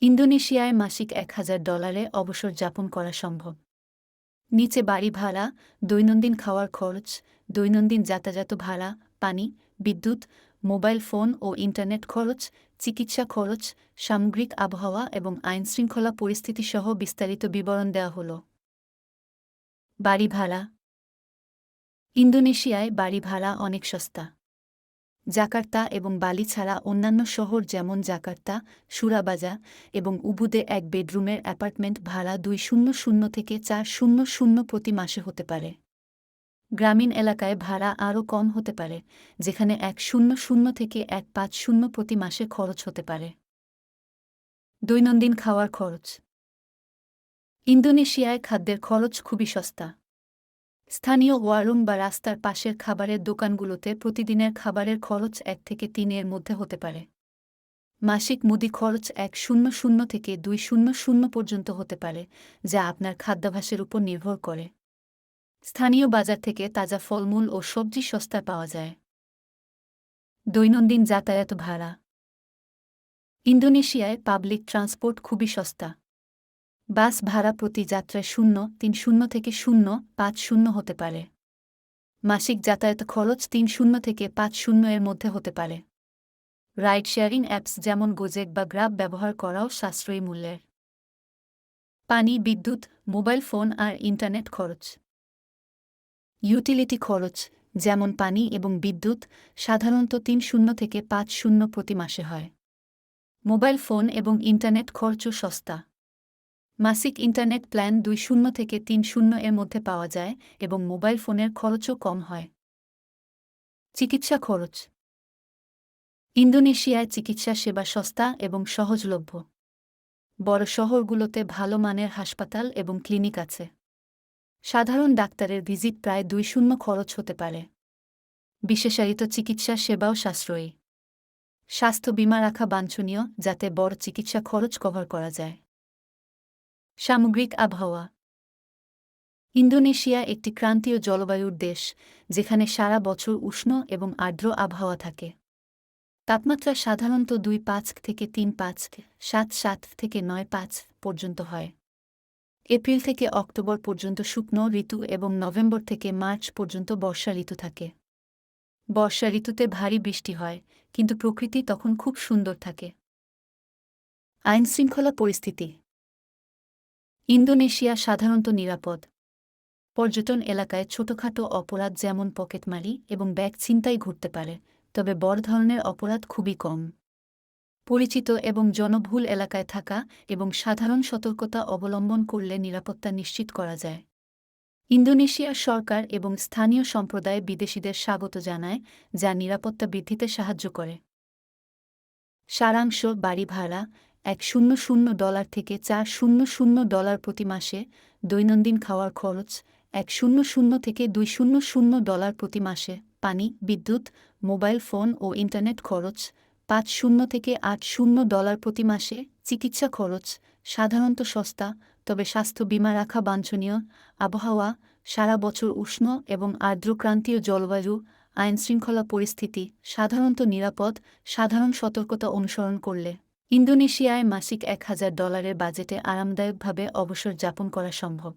ইন্দোনেশিয়ায় মাসিক $১,০০০ অবসর যাপন করা সম্ভব। নিচে বাড়ি ভাড়া, দৈনন্দিন খাওয়ার খরচ, দৈনন্দিন যাতায়াত ভাড়া, পানি, বিদ্যুৎ, মোবাইল ফোন ও ইন্টারনেট খরচ, চিকিৎসা খরচ, সামগ্রিক আবহাওয়া এবং আইনশৃঙ্খলা পরিস্থিতিসহ বিস্তারিত বিবরণ দেওয়া হল। বাড়ি ভাড়া। ইন্দোনেশিয়ায় বাড়ি ভাড়া অনেক সস্তা। জাকার্তা এবং বালি ছাড়া অন্যান্য শহর যেমন জাকার্তা, সুরাবাজা এবং উবুদে এক বেডরুমের অ্যাপার্টমেন্ট ভাড়া $200 থেকে $400 প্রতি মাসে হতে পারে। গ্রামীণ এলাকায় ভাড়া আরও কম হতে পারে, যেখানে $100 থেকে $150 প্রতি মাসে খরচ হতে পারে। দৈনন্দিন খাওয়ার খরচ। ইন্দোনেশিয়ায় খাদ্যের খরচ খুবই সস্তা। স্থানীয় ওয়ারুম বা রাস্তার পাশের খাবারের দোকানগুলোতে প্রতিদিনের খাবারের খরচ 1 থেকে 3 এর মধ্যে হতে পারে। মাসিক মুদি খরচ $100 থেকে $200 পর্যন্ত হতে পারে, যা আপনার খাদ্যাভ্যাসের উপর নির্ভর করে। স্থানীয় বাজার থেকে তাজা ফলমূল ও সবজি সস্তায় পাওয়া যায়। দৈনন্দিন যাতায়াত ভাড়া। ইন্দোনেশিয়ায় পাবলিক ট্রান্সপোর্ট খুবই সস্তা। বাস ভাড়া প্রতি যাত্রায় $0.30 থেকে $0.50 হতে পারে। মাসিক যাতায়াত খরচ $300 থেকে $500 এর মধ্যে হতে পারে। রাইড শেয়ারিং অ্যাপস যেমন গোজেক বা গ্রাব ব্যবহার করাও সাশ্রয়ী মূল্যের। পানি, বিদ্যুৎ, মোবাইল ফোন আর ইন্টারনেট খরচ। ইউটিলিটি খরচ, যেমন পানি এবং বিদ্যুৎ, সাধারণত $300 থেকে $500 প্রতি মাসে হয়। মোবাইল ফোন এবং ইন্টারনেট খরচও সস্তা। মাসিক ইন্টারনেট প্ল্যান $200 থেকে $300 এর মধ্যে পাওয়া যায় এবং মোবাইল ফোনের খরচও কম হয়। চিকিৎসা খরচ। ইন্দোনেশিয়ায় চিকিৎসা সেবা সস্তা এবং সহজলভ্য। বড় শহরগুলোতে ভালো মানের হাসপাতাল এবং ক্লিনিক আছে। সাধারণ ডাক্তারের ভিজিট প্রায় $200 খরচ হতে পারে। বিশেষায়িত চিকিৎসা সেবাও সাশ্রয়ী। স্বাস্থ্য বীমা রাখা বাঞ্ছনীয়, যাতে বড় চিকিৎসা খরচ কভার করা যায়। সামগ্রিক আবহাওয়া। ইন্দোনেশিয়া একটি ক্রান্তীয় জলবায়ুর দেশ, যেখানে সারা বছর উষ্ণ এবং আর্দ্র আবহাওয়া থাকে। তাপমাত্রা সাধারণত 2.5 থেকে 3.5, 7.7 থেকে 9.5 পর্যন্ত হয়। এপ্রিল থেকে অক্টোবর পর্যন্ত শুকনো ঋতু এবং নভেম্বর থেকে মার্চ পর্যন্ত বর্ষা ঋতু থাকে। বর্ষা ঋতুতে ভারী বৃষ্টি হয়, কিন্তু প্রকৃতি তখন খুব সুন্দর থাকে। আইনশৃঙ্খলা পরিস্থিতি। ইন্দোনেশিয়া সাধারণত নিরাপদ। পর্যটন এলাকায় ছোটখাটো অপরাধ যেমন পকেটমারি এবং ব্যাগ ছিনতাই ঘটতে পারে, তবে বড় ধরনের অপরাধ খুবই কম। পরিচিত এবং জনবহুল এলাকায় থাকা এবং সাধারণ সতর্কতা অবলম্বন করলে নিরাপত্তা নিশ্চিত করা যায়। ইন্দোনেশিয়ার সরকার এবং স্থানীয় সম্প্রদায় বিদেশিদের স্বাগত জানায়, যা নিরাপত্তা বৃদ্ধিতে সাহায্য করে। সারাংশ। বাড়ি ভাড়া $100 থেকে $400 প্রতি মাসে। দৈনন্দিন খাওয়ার খরচ $100 থেকে $200 প্রতি মাসে। পানি, বিদ্যুৎ, মোবাইল ফোন ও ইন্টারনেট খরচ $50 থেকে $800 প্রতি মাসে। চিকিৎসা খরচ সাধারণত সস্তা, তবে স্বাস্থ্য বীমা রাখা বাঞ্ছনীয়। আবহাওয়া সারা বছর উষ্ণ এবং আর্দ্র ক্রান্তীয় জলবায়ু। আইনশৃঙ্খলা পরিস্থিতি সাধারণত নিরাপদ। সাধারণ সতর্কতা অনুসরণ করলে ইন্দোনেশিয়ায় মাসিক $1,000 বাজেটে আরামদায়কভাবে অবসর যাপন করা সম্ভব।